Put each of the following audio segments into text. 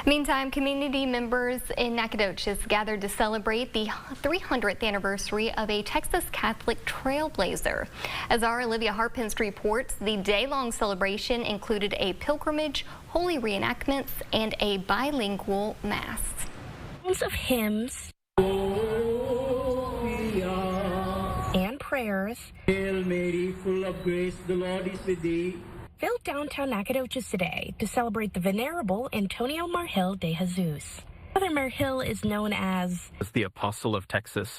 Meantime, community members in Nacogdoches gathered to celebrate the 300th anniversary of a Texas Catholic trailblazer. As our Olivia Harpence reports, the day-long celebration included a pilgrimage, holy reenactments, and a bilingual mass. Of hymns and prayers. Hail Mary, full of grace, the Lord is with thee. Filled downtown Nacogdoches today to celebrate the Venerable Antonio Margil de Jesus. Father Margil is known as the Apostle of Texas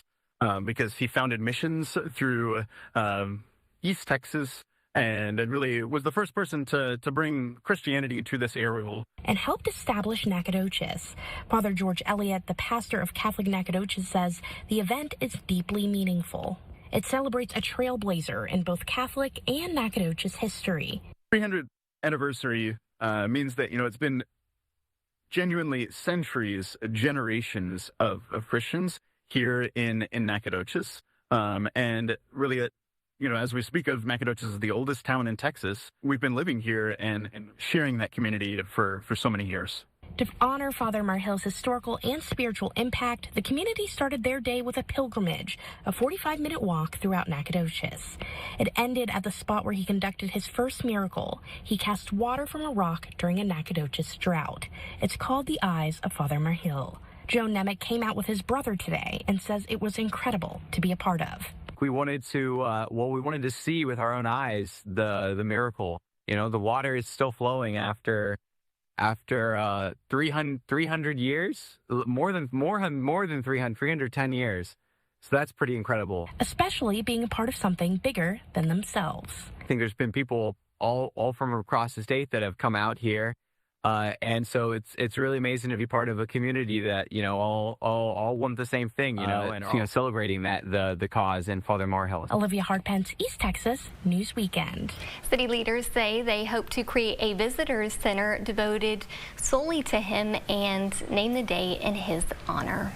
because he founded missions through East Texas and it really was the first person to bring Christianity to this area. And helped establish Nacogdoches. Father George Elliott, the pastor of Catholic Nacogdoches, says the event is deeply meaningful. It celebrates a trailblazer in both Catholic and Nacogdoches history. 300th anniversary means that, it's been genuinely centuries, generations of Christians here in Nacogdoches. And really, as we speak of Nacogdoches as the oldest town in Texas, we've been living here and sharing that community for so many years. To honor Father Margil's historical and spiritual impact, the community started their day with a pilgrimage, a 45-minute walk throughout Nacogdoches. It ended at the spot where he conducted his first miracle. He cast water from a rock during a Nacogdoches drought. It's called the Eyes of Father Margil. Joe Nemec came out with his brother today and says it was incredible to be a part of. We wanted to, we wanted to see with our own eyes the miracle. The water is still flowing after 300 years, more than 310 years. So that's pretty incredible. Especially being a part of something bigger than themselves. I think there's been people all from across the state that have come out here. And so it's really amazing to be part of a community that, all want the same thing, and celebrating the cause and Father Margil. Olivia Harpence, East Texas News Weekend. City leaders say they hope to create a visitors center devoted solely to him and name the day in his honor.